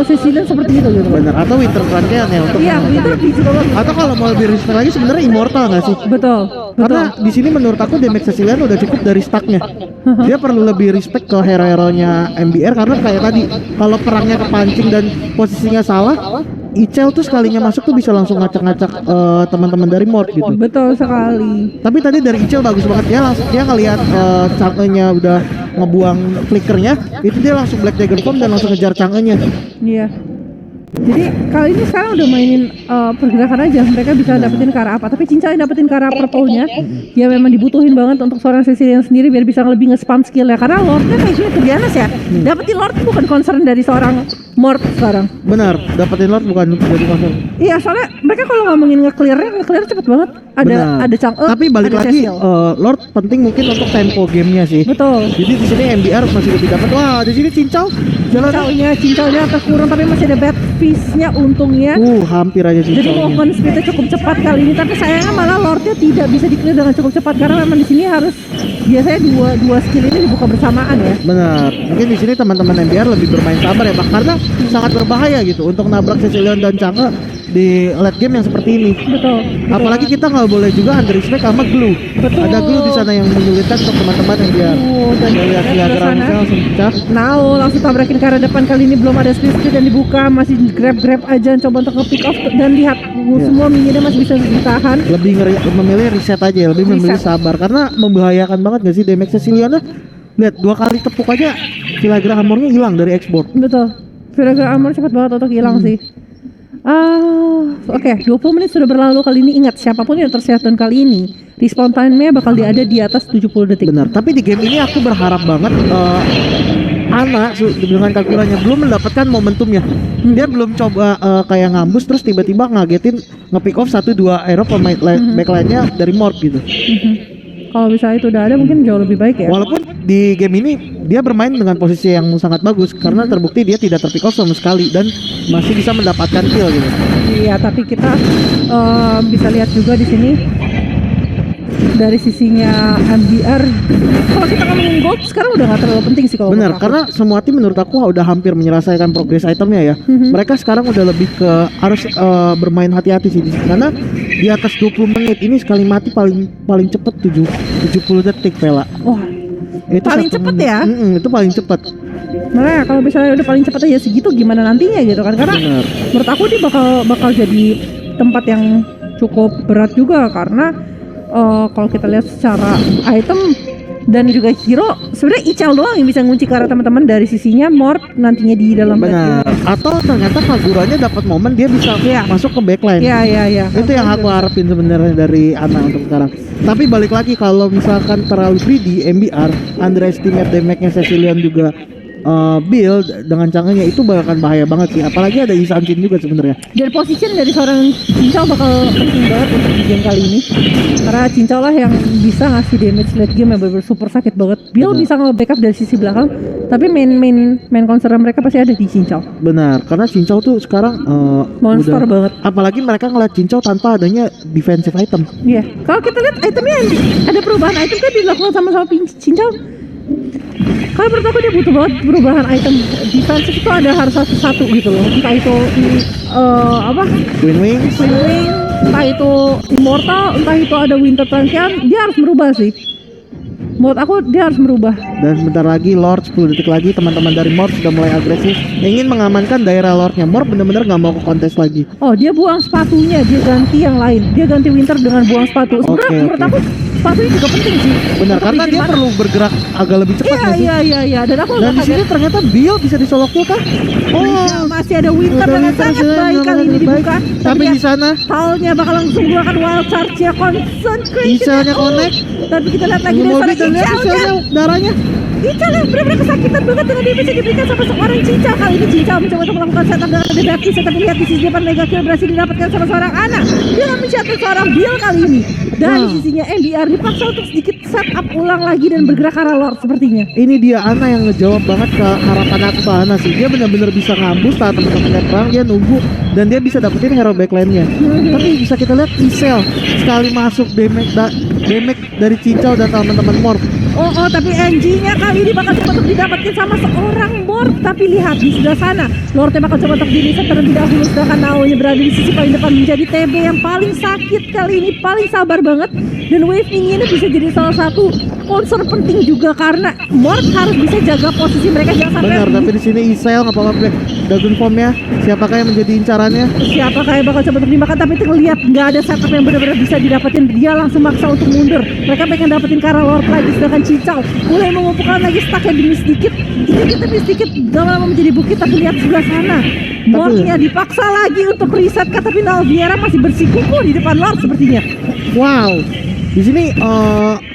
Cecilian seperti itu gitu. Bener. Atau Winter Trankeon ya untuk. Iya, itu lebih banget. Atau kalau mau lebih respect lagi sebenarnya Immortal nggak sih? Betul. Karena di sini menurut aku damage Cecilian udah cukup dari stacknya. Dia perlu lebih respect ke hero-heronya MBR karena kayak tadi kalau perangnya kepancing dan posisinya salah, Icel tuh sekalinya masuk tuh bisa langsung ngacak-ngacak teman-teman dari Morph gitu. Betul sekali. Tapi tadi dari Icel bagus banget, dia ngelihat Chang'e-nya udah ngebuang flickernya, itu dia langsung Black Dragon Form dan langsung ngejar Chang'e-nya. Iya. Jadi kali ini sekarang udah mainin pergerakan aja, mereka bisa dapetin ke arah apa. Tapi Cincau yang dapetin ke arah purple-nya, dia memang dibutuhin banget untuk seorang Cecilian sendiri biar bisa lebih nge-spam skill ya. Karena Lord-nya kayak gini, to be honest ya, dapetin Lord bukan concern dari seorang Morph sekarang. Benar, dapetin Lord bukan jadi concern. Iya, soalnya mereka kalau ngomongin nge-clear cepet banget. Benar. Ada Chang'e, Tapi balik ada lagi, Cecil. Lord penting mungkin untuk tempo gamenya sih. Betul. Jadi di sini MBR masih lebih dapat. Wah, di sini Cincau jalan. Cincaunya terkurung, tapi masih ada bad fist-nya untungnya. Hampir aja Jadi Cincau. movement speed-nya cukup cepat kali ini, tapi sayangnya malah Lord-nya tidak bisa di-clear dengan cukup cepat karena memang di sini harus biasanya dua skill ini dibuka bersamaan ya. Benar. Mungkin di sini teman-teman MBR lebih bermain sabar ya, Pak, karena sangat berbahaya gitu untuk nabrak Cecilian dan Chang'e di late game yang seperti ini. Betul. Apalagi kita nggak boleh juga underrespect sama glue. Betul. Ada glue di sana yang menyulitkan untuk teman-teman MBR. Dan Kita lihat sebelah Viagra sana. misalnya langsung pecah. Nao langsung tabrakin ke arah depan, kali ini belum ada split yang dibuka, masih grab aja coba untuk nge-pick off, dan lihat semua minionnya masih bisa ditahan. Lebih memilih reset aja ya, lebih memilih Reset. sabar karena membahayakan banget gak sih damage Cecilian. Lihat 2 kali tepuk aja Villagra Armor-nya hilang dari export. Betul. Villagra Armor cepat banget untuk hilang sih. Oke, 20 menit sudah berlalu kali ini. Ingat, siapapun yang tersehat kali ini, respawn time-nya bakal ada di atas 70 detik. Benar, tapi di game ini aku berharap banget Ana dengan Kaguranya belum mendapatkan momentumnya. Dia belum coba kayak ngambus terus tiba-tiba ngagetin nge-pick off 1-2 aero pemain backline-nya dari Morph gitu. Kalau misalnya itu udah ada mungkin jauh lebih baik ya. Walaupun di game ini dia bermain dengan posisi yang sangat bagus karena terbukti dia tidak terpick off sama sekali dan masih bisa mendapatkan kill gitu. Iya, tapi kita bisa lihat juga di sini dari sisinya MBR. Kalau kita ngomongin gold sekarang udah nggak terlalu penting sih kalau Benar, menurut aku. karena semua tim menurut aku udah hampir menyelesaikan progress itemnya ya. Mereka sekarang udah lebih ke harus bermain hati-hati sih karena di atas 20 menit ini sekali mati paling cepet 70 detik Vela. Wah, Itu paling 1 cepet menit. ya? Itu paling cepet. Makanya kalau misalnya udah paling cepat aja segitu gimana nantinya gitu kan? Karena Benar. menurut aku dia bakal jadi tempat yang cukup berat juga karena kalau kita lihat secara item dan juga hero sebenarnya Ical doang yang bisa ngunci ke arah teman-teman dari sisinya Morph nantinya di dalam Benar. Atau ternyata Kaguranya dapat momen dia bisa masuk ke backline. Iya. Itu yang aku harapin sebenarnya dari Ana untuk sekarang. Tapi balik lagi kalau misalkan terlalu greedy MBR, underestimate damage-nya Cecilion juga build dengan canggihnya itu bakal bahaya banget sih. Apalagi ada Isanchin juga sebenarnya. Dan position dari seorang Cincau bakal penting banget untuk di game kali ini karena Cincau lah yang bisa ngasih damage late game yang bener-bener super sakit banget. Bill Benar. bisa nge-backup dari sisi belakang tapi main concern mereka pasti ada di Cincau. Benar, karena Cincau tuh sekarang Monster banget. apalagi mereka ngeliat Cincau tanpa adanya defensive item. Iya, kalau kita lihat itemnya ada perubahan item kan dilakukan sama Cincau. Kalau menurut aku dia butuh banget perubahan item defensive itu ada harus satu gitu loh. Entah itu Twin Wings. Twin Wing, entah itu Immortal, entah itu ada Winter Tankian, dia harus merubah sih. Menurut aku dia harus merubah. Dan sebentar lagi Lord 10 detik lagi teman-teman dari Morph sudah mulai agresif ingin mengamankan daerah Lordnya. Morph bener-bener gak mau ke kontes lagi. Oh, dia buang sepatunya, dia ganti yang lain. Dia ganti Winter dengan buang sepatu. Sebenarnya menurut aku sepatunya juga penting sih. Benar, Untuk karena bikin dia mana. perlu bergerak agak lebih cepat nggak sih? Iya. Dan aku Dan di agak sini kaget. ternyata Bill bisa disolok kill kah? Oh, masih ada Winter Udah dengan Winter sangat sih, baik kali ini baik. dibuka. Tapi ya, di sana Talnya bakal langsung keluarkan wild charge ya, concentration. Icelnya connect. Tapi kita lihat lagi dari Mobi sana dan lihat Icelnya. Icelnya darahnya. Ical yang benar-benar kesakitan banget dengan dia bisa diberikan sama seorang Cincau. Kali ini Cincau mencoba untuk melakukan setup dengan ada Dakis, tapi lihat di sisi depan mega kill berhasil didapatkan sama seorang anak dengan mencatat seorang Bill kali ini. Dan di sisinya MBR dipaksa untuk sedikit setup ulang lagi dan bergerak ke arah Lord sepertinya. Ini dia Ana yang ngejawab banget ke harapan aku ke Ana sih. Dia benar-benar bisa ngambus saat teman-temannya perang, dia nunggu dan dia bisa dapetin hero backline-nya. Tapi bisa kita lihat Isel sekali masuk damage dari Cincau dan teman-teman Morph. Oh, tapi NG-nya kali ini bakal coba untuk didapatkan sama seorang Morph. Tapi lihat di sebelah sana, Lordnya bakal coba untuk di-reset terlebih dahulu. Sedangkan Naonya berada di sisi paling depan menjadi TB yang paling sakit kali ini, paling sabar banget. Dan wave ini bisa jadi salah satu concern penting juga karena Morph harus bisa jaga posisi mereka jangan sampai. Benar, tapi di sini Isel nggak apa-apa Black Dragon Form-nya. Siapakah yang menjadi incarannya? Siapakah yang bakal coba untuk dimakan, tapi terlihat nggak ada setup yang benar-benar bisa didapetin. Dia langsung maksa untuk mundur. Mereka pengen dapetin ke arah Lord lagi, sedangkan Cincau mulai mengumpulkan lagi stacknya demi sedikit demi sedikit lama-lama menjadi bukit. Tapi lihat sebelah sana, Lordnya dipaksa lagi untuk reset, tapi Nalviera masih bersikukuh di depan Lord sepertinya. Wow. Di sini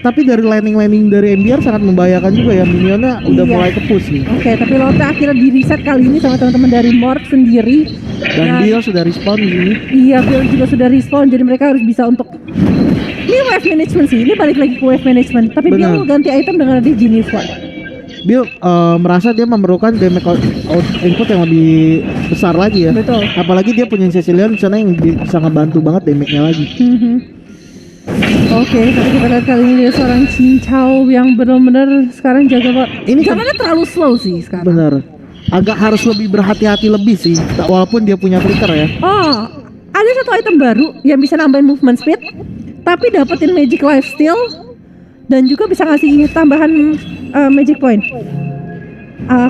tapi dari landing dari MBR sangat membahayakan juga ya, minionnya udah Iya. mulai ke-push nih. Oke, tapi Lordnya akhirnya di reset kali ini sama teman-teman dari Morph sendiri. Dan Bill sudah respawn di sini. Iya, Bill juga sudah respawn, jadi mereka harus bisa untuk ini wave management sih. Ini balik lagi ke wave management. Tapi Benar. Bill ganti item dengan ada Genius One. Bill merasa dia memerlukan damage input yang lebih besar lagi ya. Betul. Apalagi dia punya Cecilion di sana yang bisa ngebantu banget damage-nya lagi. Oke, tapi kita lihat kali ini dia seorang Cincau yang benar-benar sekarang jaga banget. Ini Zamannya terlalu slow sih sekarang. Bener. Agak harus lebih berhati-hati lebih sih, walaupun dia punya flicker ya. Oh, ada satu item baru yang bisa nambahin movement speed, tapi dapetin magic lifesteal dan juga bisa ngasih tambahan magic point.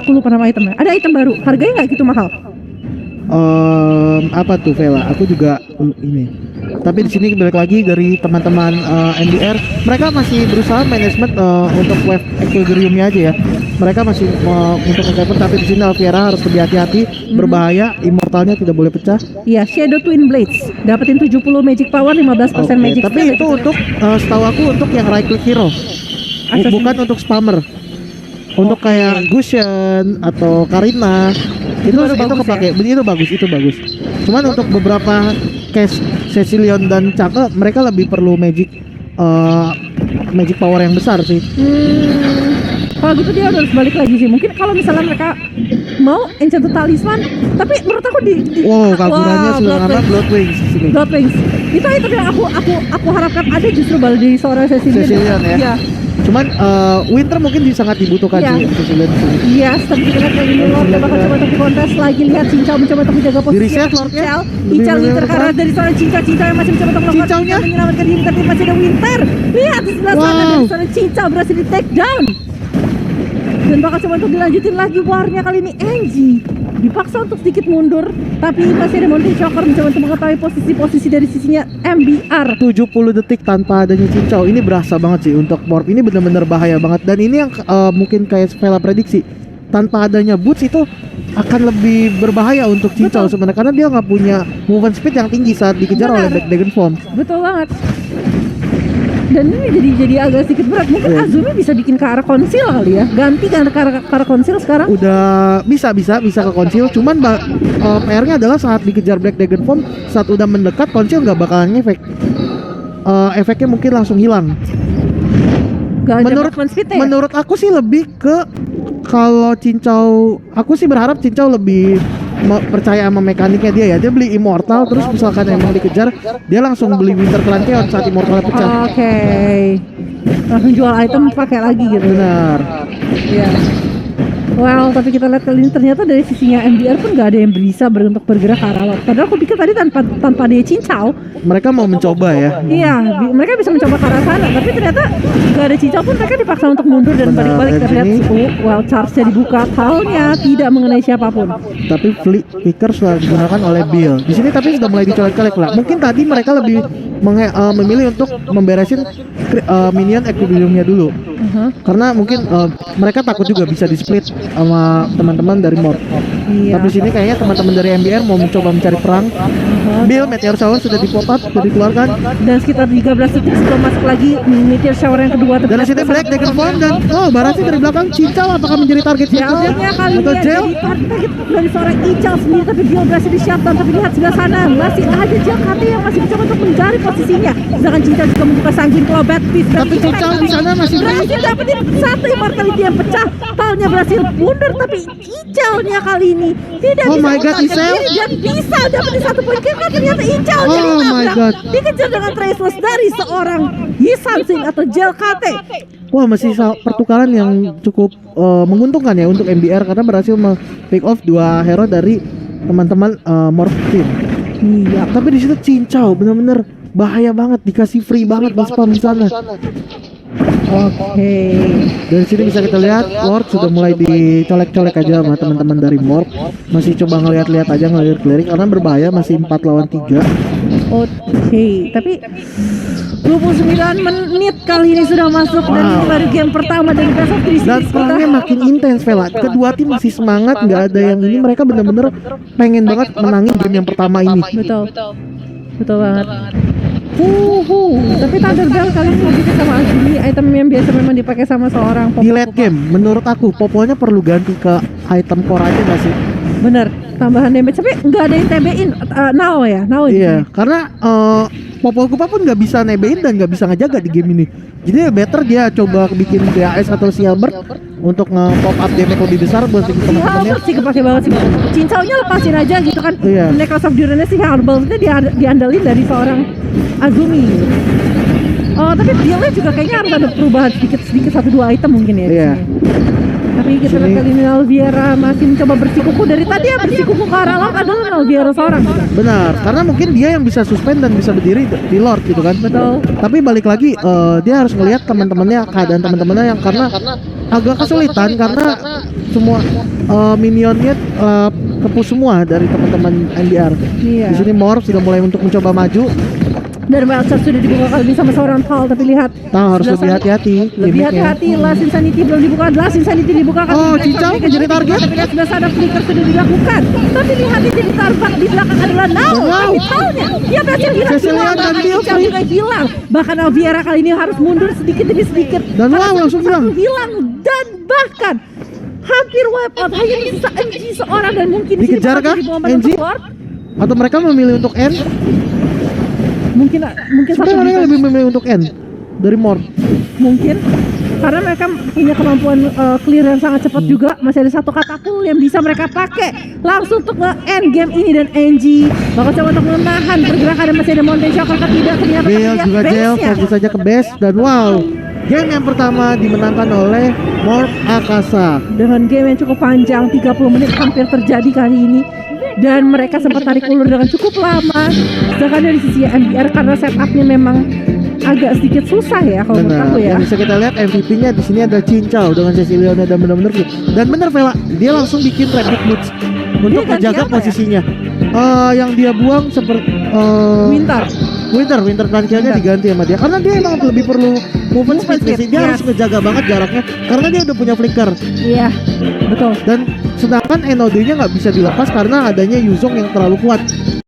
Aku lupa nama itemnya. Ada item baru, harganya nggak gitu mahal. Apa tuh Vela? Aku juga ini. Tapi di sini balik lagi dari teman-teman NDR, mereka masih berusaha manajemen untuk wave equilibriumnya aja ya. mereka masih untuk nge-cover, tapi di sini Alviera harus lebih hati-hati, berbahaya, immortalnya tidak boleh pecah. Iya, Shadow Twin Blades. Dapetin 70 magic power, 15% Oke, magic tapi speed. itu untuk setahu aku untuk yang right click hero. Bukan untuk spammer. Untuk kayak Gusion atau Karina itu baru bagus kepake. Itu bagus. Cuman untuk beberapa case Cecilion dan Chake mereka lebih perlu magic power yang besar sih. Kalau gitu dia harus balik lagi sih. Mungkin kalau misalnya mereka mau Enchanted Talisman, tapi menurut aku Kaburannya sudah nama Blood Wings di sini. Blood Wings. Itu yang aku harapkan ada justru balik dari seorang Cecilion ya. Iya. Cuman Winter mungkin sangat dibutuhkan Iya. sih Cecilion di sini. Iya, tapi kita lihat kali ini Lord bakal coba untuk kontes lagi. Lihat Cincau mencoba untuk menjaga posisi Di-reset Lordnya. Ical Lebih Winter karena dari seorang Cincau yang masih mencoba untuk melakukan Cincaunya. menyelamatkan diri, tapi masih ada Winter. Lihat di sebelah sana Wow. dari seorang Cincau berhasil di take down. Dan bakal coba untuk dilanjutin lagi warnya kali ini. Angie dipaksa untuk sedikit mundur, tapi masih ada Monty Shocker mencoba untuk mengetahui posisi-posisi dari sisinya MBR. 70 detik tanpa adanya Cincau ini berasa banget sih untuk Morph. Ini benar-benar bahaya banget, dan ini yang mungkin kayak Vela prediksi, tanpa adanya Boots itu akan lebih berbahaya untuk Cincau sebenarnya, karena dia nggak punya movement speed yang tinggi saat dikejar oleh Black Dragon Form. Betul banget. Dan ini jadi agak sedikit berat. Mungkin Azumi bisa bikin ke arah konsil kali ya. Ganti ke arah konsil sekarang. Udah bisa ke konsil, cuman PR-nya adalah saat dikejar Black Dragon Form, saat udah mendekat konsil nggak bakalan ngefek. Efeknya mungkin langsung hilang. Gak ada movement speed ya? Menurut aku sih lebih ke kalau Cincau, aku sih berharap Cincau lebih percaya sama mekaniknya dia ya. Dia beli immortal, terus misalkan emang dikejar, dia langsung beli Winter Clanteon saat immortalnya pecah. Oke. Langsung jual item pakai lagi gitu. Benar. Iya. Well, tapi kita lihat kali ini ternyata dari sisinya MDR pun nggak ada yang bisa untuk bergerak ke arah Lord. Padahal aku pikir tadi tanpa dia Cincau, Mereka mau mencoba ya. iya, mereka bisa mencoba ke arah sana. Tapi ternyata nggak ada Cincau pun mereka dipaksa untuk mundur dan Benar, balik-balik. Kita lihat, ini- well, charge-nya dibuka, talnya tidak mengenai siapapun. Tapi Flicker sudah digunakan oleh Bill. Di sini tapi sudah mulai dicolek-colek lah. Mungkin tadi mereka lebih memilih untuk memberesin minion equilibriumnya dulu. Karena mungkin mereka takut juga bisa di-split sama teman-teman dari Morph. Iya. Tapi di sini kayaknya teman-teman dari MBR mau mencoba mencari perang. Bill Meteor Shower sudah dipot-up, sudah dikeluarkan. Dan sekitar 13 detik sebelum masuk lagi Meteor Shower yang kedua. Dan di sini Black Dragon Form dan Barasi dari belakang. Cincau apakah menjadi target selanjutnya? Jalnya kali Atau ini Gel? jadi target dari seorang Ical sendiri, tapi dia berhasil di shutdown. Tapi lihat sebelah sana masih ada JKT yang masih mencoba untuk mencari posisinya. Sedangkan Cincau juga membuka Sanguine Claw Bat Beast. Tapi Cincau di sana masih berhasil dapetin satu immortality yang pecah. Talnya berhasil mundur, tapi Icalnya kali ini tidak Oh bisa my God, menangkap Isel. diri dan bisa dapetin satu poin. Karena ternyata Icalnya Oh my God. dikejar dengan traceless dari seorang Yisansing atau JKT. Wah, masih pertukaran yang cukup menguntungkan ya untuk MBR karena berhasil pick off dua hero dari teman-teman Morph Team. Iya. Tapi di situ Cincau benar-benar bahaya banget, dikasih free banget buat spam di sana. Oke. Dari sini bisa kita lihat Lord sudah mulai dicolek-colek aja sama teman-teman dari Morph. Masih coba ngeliat-liat aja, ngeliat clearing karena berbahaya, masih 4 lawan 3. Oke, tapi 29 menit kali ini sudah masuk dan ini baru game pertama dari Best of 3 Dan perangnya makin intens, Vela. Kedua tim masih semangat, nggak ada yang ini. Mereka bener-bener pengen banget menangin game yang pertama ini. Betul banget. Tapi Thunder Bell kali ini lebih sama Azumi, item yang biasa memang dipakai sama seorang Di late game, menurut aku Poponya perlu ganti ke item core aja nggak sih? Bener, tambahan damage, tapi nggak ada yang TB-in now ya, now Iya, karena Popo Kupa pun nggak bisa nebein dan nggak bisa ngejaga di game ini. Jadi better dia coba bikin BAS atau Silbert untuk nge-pop up damage lebih besar buat teman-temannya. sih kepake banget sih. Cincaunya lepasin aja gitu kan. Iya. Necklace of Durance sih Herbal-nya diandalin dari seorang Azumi. Oh, tapi dealnya juga kayaknya harus ada perubahan sedikit 1-2 item mungkin ya. di Iya. sini. Tapi kita lihat kali ini Alviera masih mencoba bersikuku dari tadi ya, bersikuku ke arah Lord adalah Alviera seorang. Benar, karena mungkin dia yang bisa suspend dan bisa berdiri di Lord gitu kan. Betul. Tapi balik lagi dia harus ngelihat teman-temannya, keadaan teman-temannya yang karena agak kesulitan karena semua minionnya kepush semua dari teman-teman NDR. Iya. Di sini Morph sudah mulai untuk mencoba maju. Dan Wildcard sudah dibuka kali ini sama seorang Tal, tapi lihat Tahu harus sebelah lebih sana. hati-hati. Lebih gimmicknya. hati-hati, Last Insanity belum dibuka. Last Insanity dibuka kali Oh, ini. Cincau Mereka menjadi dibuka, target. tapi lihat sebelah sana flicker sudah dilakukan. Tapi lihat ini ditarbak di belakang adalah Nao. Wow. Tapi Talnya dia berhasil hilang Cecilia semua, dan bahkan Bill Cincau free. juga hilang. Bahkan Alviera kali ini harus mundur sedikit demi sedikit. Dan Karena wow, langsung satu hilang dan bahkan hampir wipe out, hanya tersisa NG seorang dan mungkin di sini Dikejar bakal kah, jadi momen NG? untuk Lord. Atau mereka memilih untuk N? Mungkin satu Sebenarnya mereka defense. lebih memilih untuk N dari Morph. Mungkin karena mereka punya kemampuan clear yang sangat cepat juga. Masih ada satu katapult yang bisa mereka pakai langsung untuk end game ini. Dan NG bakal coba untuk menahan pergerakan. Dan masih ada Mountain Shock, apakah tidak ternyata Bill terlihat juga Gel base-nya. fokus saja ke base dan wow, game yang pertama dimenangkan oleh Morph Akasa. Dengan game yang cukup panjang 30 menit hampir terjadi kali ini. Dan mereka sempat tarik ulur dengan cukup lama. Sedangkan dari sisi MBR karena setupnya memang agak sedikit susah ya kalau menurut Benar, aku ya. yang bisa kita lihat MVP-nya di sini ada Cincau dengan Cecilio dan benar-benar fit. Dan benar Vela, dia langsung bikin traffic boots untuk ganti menjaga apa ya? posisinya. Yang dia buang seperti Winter terakhirnya diganti sama dia karena dia emang lebih perlu movement speed. speed, Dia yes. harus ngejaga banget jaraknya karena dia udah punya flicker. Iya, betul. Dan sedangkan NOD-nya nggak bisa dilepas karena adanya Yuzong yang terlalu kuat.